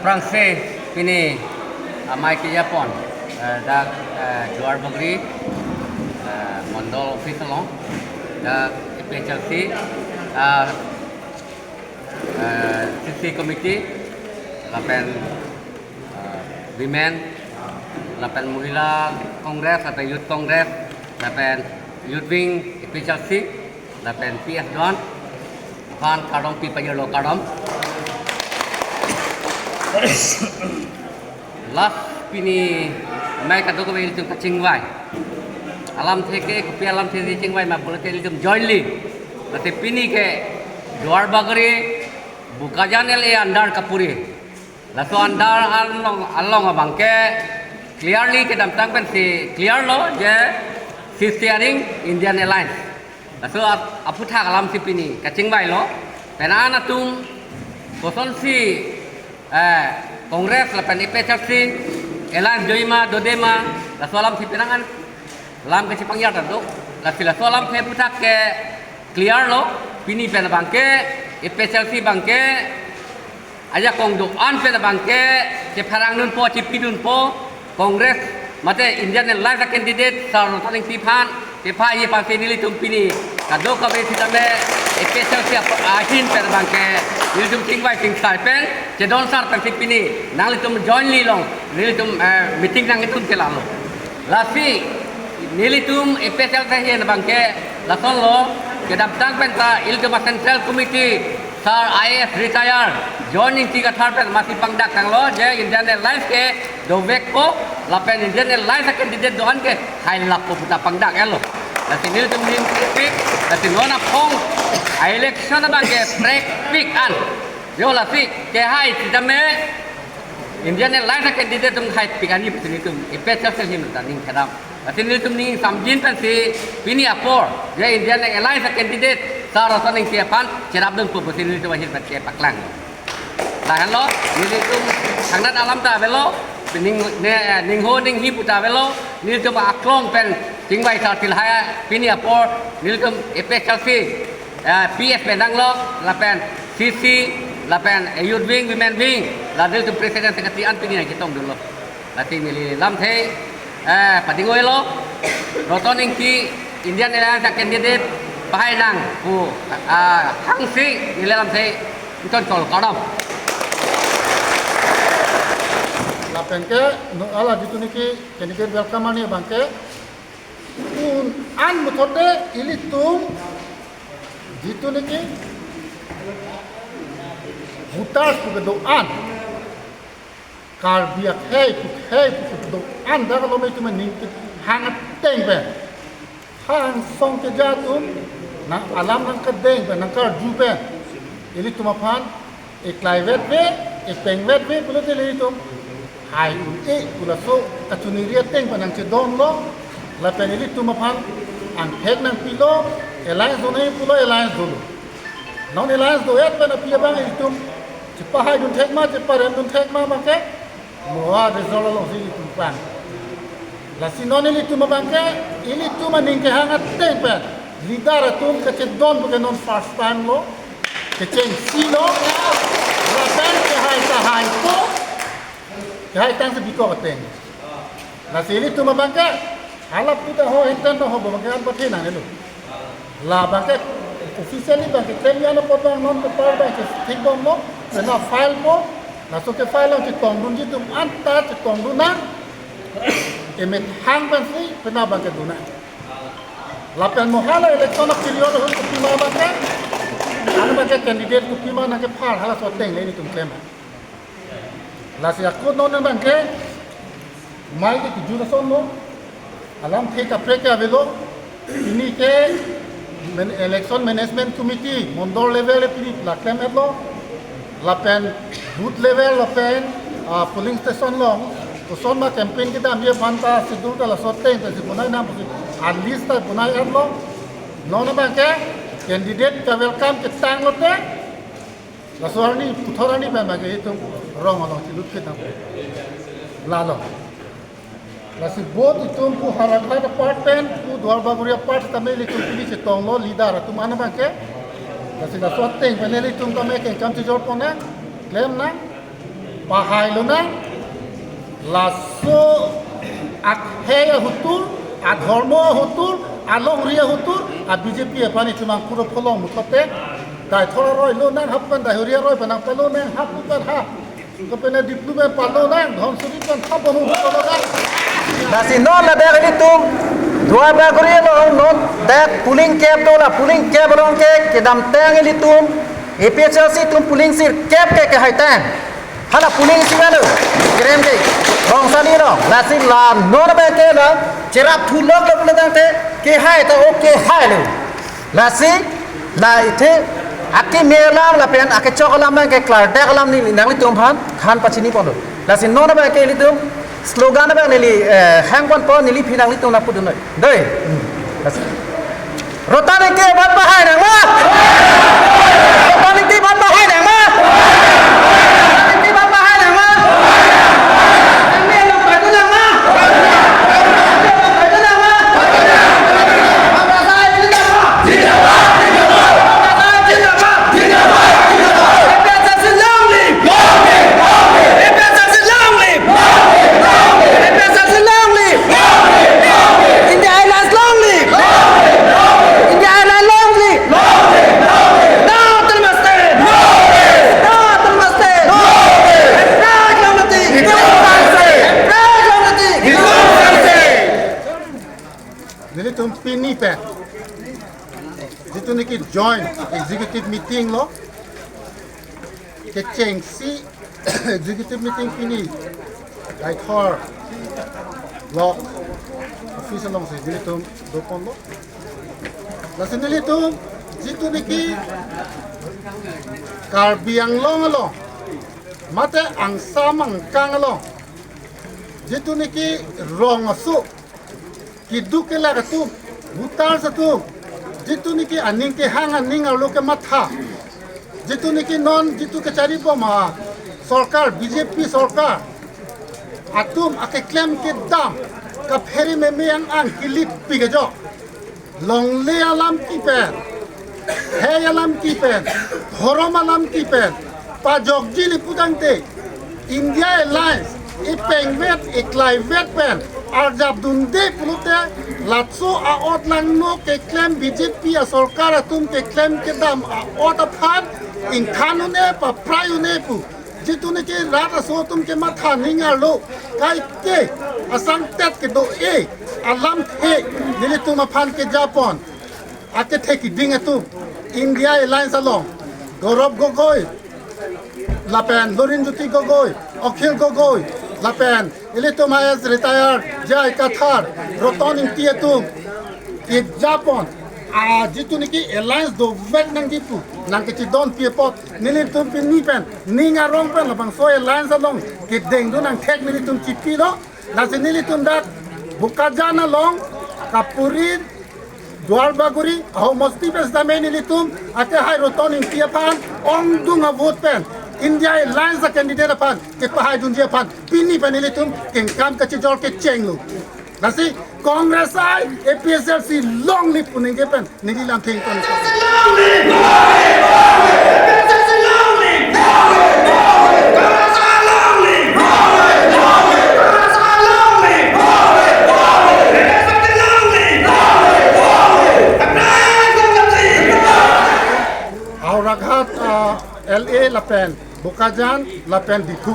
Prancis pini amai ke Japon dak juar bagri mondol official long dak PHLC CC committee lapen women lapen Mahila Kongres atau Youth Kongres lapen Youth Wing PHLC lapen PS Don kan kadom pi payalo kadom last pini mai kado ko itu kacingwai alam theke kopi alam theke cingwai ma boleh ke itu jointly nanti pini ke juar bagri buka janel e andar kapuri laso andar along abangke clearly ke dam tangpen si clear lo je si steering Indian Airlines laso aputha alam si pini kacingwai lo penana tum koson si Kongres lapan IPHLC Airlines Joima Dodema la solam si pinangan lam ke Cipang Yata tu la sila solam ke putak ke clear lo pini pen bangke IPHLC bangke aja kong do an pen bangke ke parang nun po cipi nun po Kongres mate Indian Airlines candidate sar rotaling pipan pipa ye pangke nili tumpini kado ka be sitame IPHLC ahin pen bangke nili tum tingwai ting sai pen je don sar pen pini nali tum jointly long nili tum meeting nang itu ke lalu lasi nili tum IPHLC ye bangke la son lo ke dam tang pen ta il ke central committee sar IAS retire joining tiga thar pen mati pangdak tang lo je Indian Airlines ke do vek ko la pen Indian Airlines candidate doan ke hai lap ko puta pangdak elo lasi nili tum ning pik lasi nona pong election bangke break pick an yo lasi ke hai sitame Indian Airlines candidate tum hai pikani putini tum IPHLC hin taning kadam lasi nili tum ning samjin pen si pini apor je Indian Airlines candidate sar rotaning siapan cerap dun pupusin nili tum hin pen ke paklang lahan lo nili tum sangat alam ta belo ning ho ning hi puta belo nili tum aklong pen tingwai sar tilhaya pini apor nili tum IPHLC PS pendang lo lapen CC lapen Youth Wing Women Wing la nili tum presiden sekretarian pini na kitong dulu lati nili lam the patingoi lo rotoning ki Indian Airlines candidate bahai nang ku hang si nili lam the ton kol kadam lapen ke no ala ditu niki candidate welcome ani bangke un an methode ilitum ditu niki voters ku do an kar biak hey ku do an da lo me tu ning hang teng be hang song ke jatum na alam nang ka deng be nang kar ju be ilitum apan ek live be ek pengwet be pulo te ilitum hai e pula so katuniria teng panang cedon lo la penili tumapan ang hek nang pilo alliance do nei pulo alliance do non alliance do et pana pia bang itum cipahai dun thek ma ciparem dun thek ma bangke moa resolo lo si itum pan la sinon ili tumabangke ili tumaning ke hangat teng pen lidar tum ke cedon bukan non first time lo ke ceng silo la pen ke hai ko hai tang se biko kateng la sili tu mabangka halap kita ho enten ho bangka an pathe na nelu la bangka officially bangka kremia no potang non to par bangka thik bom no na file po na so ke file ang tong dun ji tum anta tong dun na emet hang ban si pena bangka duna la pen mo hala election of period ho to pima bangka an bangka candidate to pima na ke phar hala so teng le ni tum klem la si akut non bangke mai ke juna son no alam the ka preka velo ini ke election management committee mondor level pini la claim lo la pen booth level la pen polling station long to son ma campaign kita ambil fanta sidur ka la sotte ta sipunai na at least ta punai lo non bangke candidate ka welcome ke tang lo te la soarni puthorani ba bangke itu rong lo silut ke na lalo la si bot itum pu harakha department pu dwar baguria part tamel itum pili se tonglo lidar tum ana bangke la si la sotte peneli tum kame ke kam ti jor pona claim na pahai lo na lasso akhe hutul adhormo hutul along ria hutul a BJP pani cuma puro polong mutote dai thora roi lo na hapan dai ria roi panang palo na hap pan ha ko pena diploma palo na dhon suri pan hap bomu palo na Nasi non la dek ini tum dua bagori lo non dek puling cap tu la puling cap long ke dam teng ini tum APHRC tum puling sir cap ke hai tang hala puling sir lo krem ke rong sani lo nasi la non ba ke la cerap thulok lo pulang tang te ke hai ta oke hai lo nasi la ithe ake melam la pen ake chokolam na ke klar dek lam ni nang li tum phan khan pachini pon lo nasi non ba ke li tum slogan apa nili hangpan po nili pinang litung lapu dunoi doi rotan ke ban bahai nang ma rotan ke ban bahai nang ma rotan ke ban bahai nang ma kami lo pai tu nang ma pai tu nang ma apa sai ni nang ma jinawa jinawa jinawa APHRC long live APHRC long live APHRC long live India Islands long live India Islands long live No Namaste No Namaste Raj Lamati Raj Lamati nili tum pini pe jitu niki join executive meeting lo ke cheng si executive meeting pini dai thor lock office long se nili tum dopon lo la se nili tum jitu niki karbiang long lo mate ang samang kang lo jitu niki rong asu kidu ke la tu butar sa tu jitu niki aning ke hang aning alo ke matha jitu niki non jitu ke cari boma सरकार बीजेपी सरकार atum ake claim ke dam ka pheri me me ang kilit pigejo longle alam ki pen he alam ki pen horom alam ki pen pa jogjili pudangte India Alliance e pengvet e clivet pen arjab dunde pulute latso a otlang no ke claim BJP a sarkar atum ke claim ke dam a ot aphan in kanune pa prayune pu jitu ne ke rata so tum ke matha ningar lo kai ke asang tet ke do e alam the nile tum aphan ke Japan ake the ki ding atu India Alliance along Gaurav Gogoi Lapen Lorin Jyoti Gogoi Akhil Gogoi Lapen Ilito Mayas retired Jai Kathar Roton Intietum ke Japan a jitu niki alliance do vet nang jitu nang ke don piepot nili tum pin ni pen ninga rong pen labang so alliance along ke deng do nang tek nili tum chipi lo la se nili tum dak bukajana long kapurin Dwar baguri how mosti pes da me nili tum ate hai roton intiepan ong dunga vote pen India Alliance the candidate apan ke pahai dunja pan pini pen nili tum ken kam ka chijol ke chenglu nasi Congress ai APHRC long live puning ke pen nili lam thing ton Auraghat LA Lapen Bukajan Lapen Diku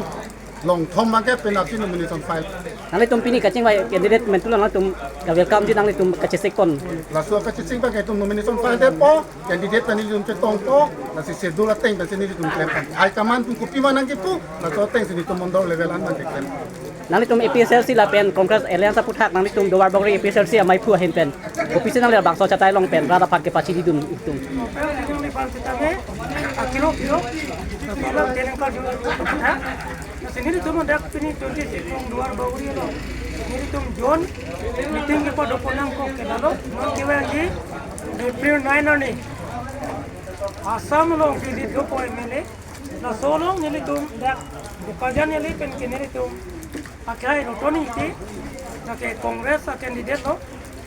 long thom mangke pen aksi nomination file nang tum pini kacing bai candidate mentulang tum ka welcome di nang tum kacesekon la so ka chising ba tum nomination file de po candidate pani jum che tong po la si schedule teng ba sini tum claim ai kaman tum kopi manang ke pu la so teng sini tum mondor level an man ke claim nang tum APHRC la pen Congress Alliance puthak nang tum dowar bagri APHRC amai pu hen pen office nang le bangso chatai long pen rada phat ke pachi di dum tum sendiri tuh mendak ini tunjuk luar bawah lo sendiri tuh John meeting ke pada ponang kok ke lalu kita lagi April 9 nih Assam lo jadi 2 poin mele na solo nili tuh dak bukajan nili pen nili tuh pakai rotoni itu na ke kongres a candidate lo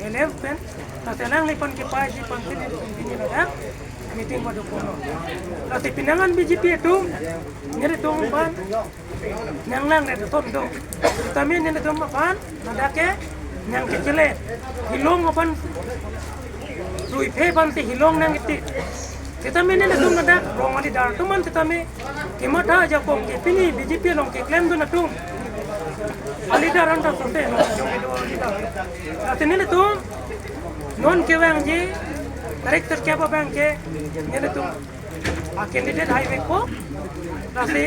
11 pen na selang lipan ke pai di panti ini dak meeting pada ponang na pinangan BJP itu nili tuh pan nang lang re ton do tami ne dum pan nada ke nang ke chele hilong pan lui phe pan ti hilong nang ti tami ne dum nada rong ali dar tuman tami kemata ja ko ke pini BJP long ke claim do na tum ali dar anda sote no atene tum non ke wang ji director ke ba bang ke ne tum a candidate highway ko nasi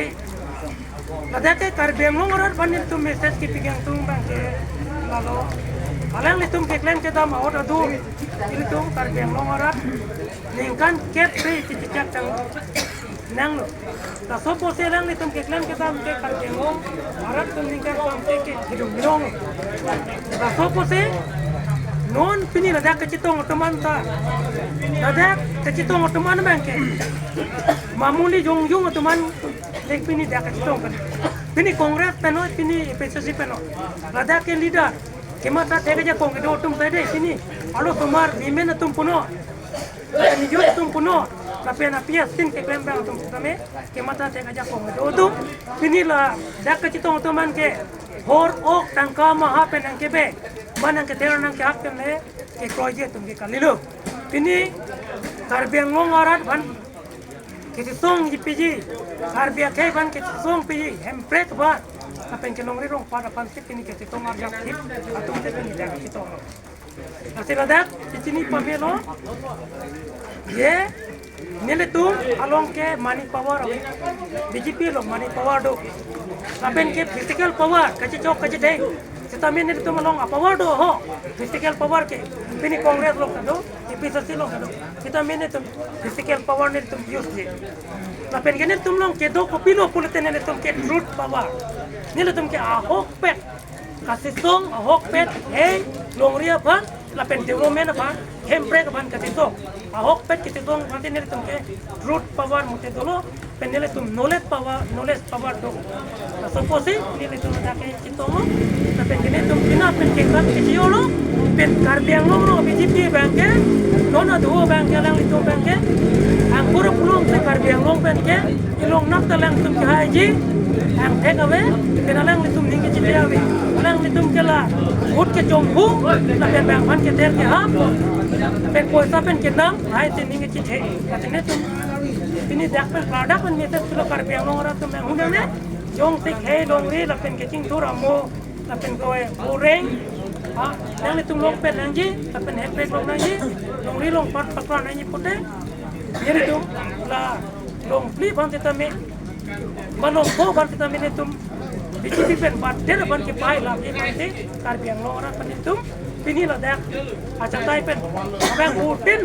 nadake Karbiang long orat banil tum message ki pigang tum bang ke lalu alang ni tum ke claim ke dam out adu ini tum Karbiang long orat ningkan ket pe cicak tang nang lo ta sopo se lang ni tum ke claim ke dam ke Karbiang long orat tum ningkan tum ke hidung long ta sopo se non pini nadak ke citong teman ta nadak ke citong teman bang ke mamuli jong jong teman dek pini dak ke citong kan pini kongres peno pini PSC peno nadak ke leader kemata tega ja kong do tum tade sini alo tumar bimen tum puno ni jo tum puno tapi na pia sin ke klem bang tum tame kemata tega ja kong do tum pini la dak ke citong teman ke hor ok tangka maha penang ke be manang ke teran nang ke hak ne ke proje tum ke kalilo pini Karbiang long orat ban ke song jipiji Karbiang ke ban ke song piji hempret ba apen ke long rong pada pan ke pini ke song arjak hip atum te pini dak ke song asila dak di sini pamelo ye nele tum along ke money power BJP lo money power do apen ke physical power kachi chok kachi dei kita min itu malong apa wado ho physical power ke pini kongres lo kado PSC lo kado kita min itu physical power ni itu use je lapen gene tum long ke do kopilo pulite ne tum ke truth power ni tum ke ahok pet kasih song ahok pet hey long ria ban lapen development ban hempre ban kasih song ahok pet kita song nanti ni tum ke truth power mute dolo penele tum knowledge power do suppose ni tum dak ke citomo tapi kini tum kina pen ke kan ke jiolo pen Karbiang lo BJP bangke nona duo bangke lang itu bangke ang puro pulong se Karbiang long pen ke ilong nak talang tum ke haji ang take away pen lang tum ningi cileawi lang tum ke la ut ke jonghu na pen bang pan ke ter ke hap pen poisa pen ke nang hai te ningi cile katene tum ini dak pen product pen mete sulo Karbiang long ora tum ang hundang ne jong tik he long ri la pen ke cing tur amo la pen koe goreng yang itu long pen nanti tapi hepek long nanti long ri long pat pakran nanti pute jadi itu lah long beli bantu kami malong ko bantu kami itu BJP pen pat dia ban ke pai lah ini nanti Karbiang long orang pen itu pini lah dak acak tai pen abang putin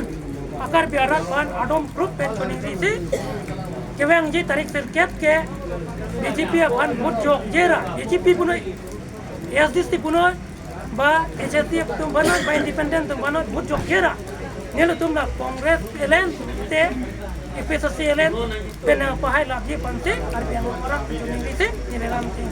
akar biaran ban adom group pen konisi kewang ji tarik serket ke BJP ban mujok jera BJP puno SDC puno ba HST tum banot ba independent tum banot mujok jera nelo tum la kongres elen te PSC elen pena pahai la ji pante Karbiang orang tu ni se ni dalam ting